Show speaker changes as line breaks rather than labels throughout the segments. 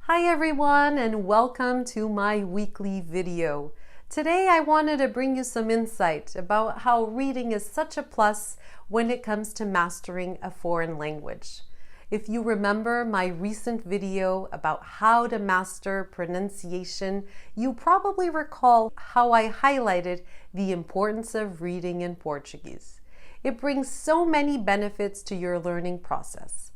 Hi everyone, and welcome to my weekly video. Today I wanted to bring you some insight about how reading is such a plus when it comes to mastering a foreign language. If you remember my recent video about how to master pronunciation, you probably recall how I highlighted the importance of reading in Portuguese. It brings so many benefits to your learning process.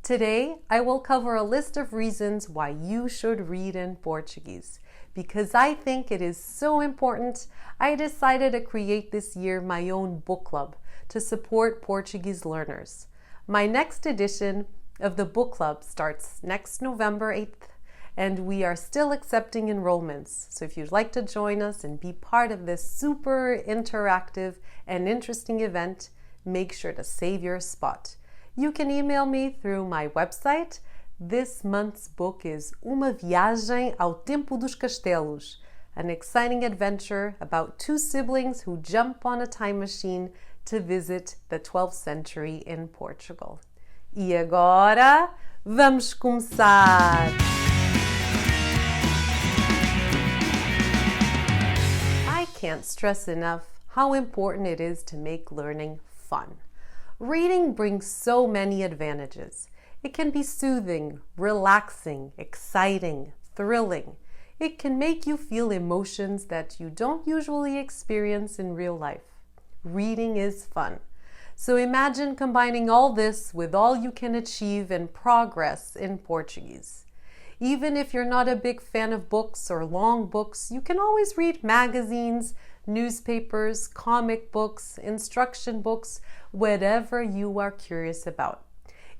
Today, I will cover a list of reasons why you should read in Portuguese. Because I think it is so important, I decided to create this year my own book club to support Portuguese learners. My next edition of the book club starts next November 8th, and we are still accepting enrollments. So if you'd like to join us and be part of this super interactive and interesting event, make sure to save your spot. You can email me through my website. This month's book is Uma Viagem ao Tempo dos Castelos, an exciting adventure about two siblings who jump on a time machine to visit the 12th century in Portugal. E agora, vamos começar! I can't stress enough how important it is to make learning fun. Reading brings so many advantages. It can be soothing, relaxing, exciting, thrilling. It can make you feel emotions that you don't usually experience in real life. Reading is fun. So imagine combining all this with all you can achieve and progress in Portuguese. Even if you're not a big fan of books or long books, you can always read magazines, newspapers, comic books, instruction books, whatever you are curious about.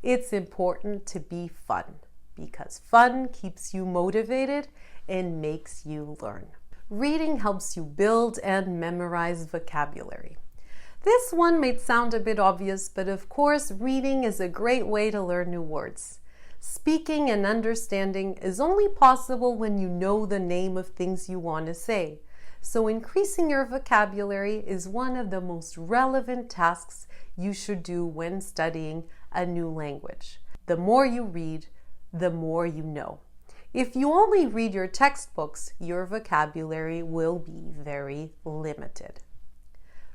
It's important to be fun because fun keeps you motivated and makes you learn. Reading helps you build and memorize vocabulary. This one may sound a bit obvious, but of course, reading is a great way to learn new words. Speaking and understanding is only possible when you know the name of things you want to say. So increasing your vocabulary is one of the most relevant tasks you should do when studying a new language. The more you read, the more you know. If you only read your textbooks, your vocabulary will be very limited.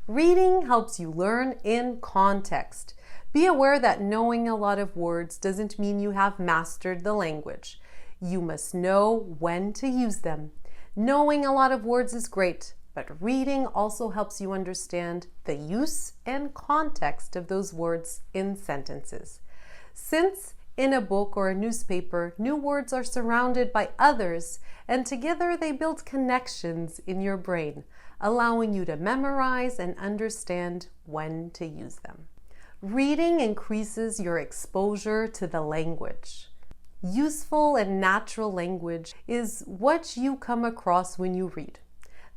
Reading helps you learn in context. Be aware that knowing a lot of words doesn't mean you have mastered the language. You must know when to use them. Knowing a lot of words is great, but reading also helps you understand the use and context of those words in sentences. Since in a book or a newspaper, new words are surrounded by others, and together they build connections in your brain, allowing you to memorize and understand when to use them. Reading increases your exposure to the language. Useful and natural language is what you come across when you read.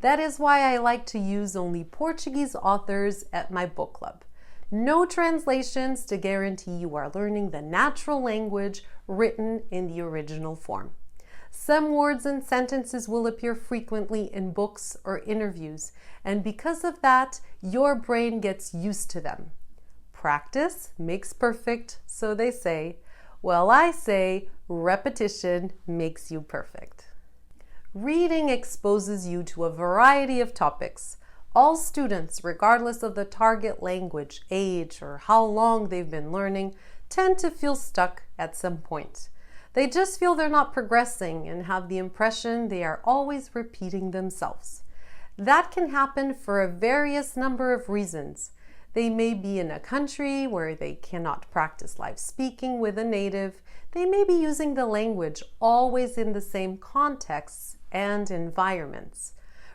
That is why I like to use only Portuguese authors at my book club. No translations to guarantee you are learning the natural language written in the original form. Some words and sentences will appear frequently in books or interviews, and because of that, your brain gets used to them. Practice makes perfect, so they say. Well, I say repetition makes you perfect. Reading exposes you to a variety of topics. All students, regardless of the target language, age, or how long they've been learning, tend to feel stuck at some point. They just feel they're not progressing and have the impression they are always repeating themselves. That can happen for a various number of reasons. They may be in a country where they cannot practice live speaking with a native. They may be using the language always in the same contexts and environments.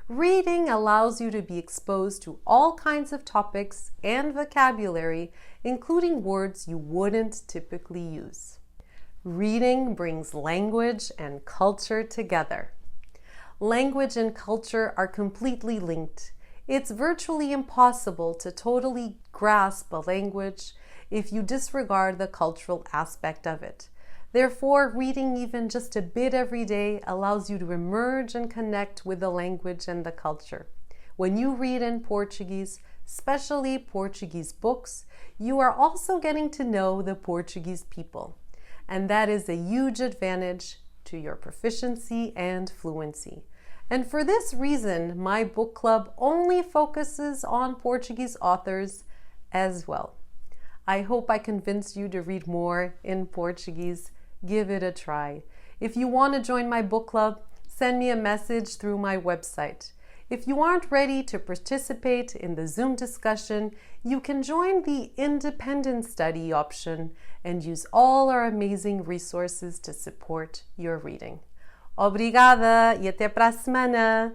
Reading allows you to be exposed to all kinds of topics and vocabulary, including words you wouldn't typically use. Reading brings language and culture together. Language and culture are completely linked. It's virtually impossible to totally grasp a language if you disregard the cultural aspect of it. Therefore, reading even just a bit every day allows you to emerge and connect with the language and the culture. When you read in Portuguese, especially Portuguese books, you are also getting to know the Portuguese people. And that is a huge advantage to your proficiency and fluency. And for this reason, my book club only focuses on Portuguese authors as well. I hope I convinced you to read more in Portuguese. Give it a try. If you want to join my book club, send me a message through my website. If you aren't ready to participate in the Zoom discussion, you can join the independent study option and use all our amazing resources to support your reading. Obrigada e até para a semana!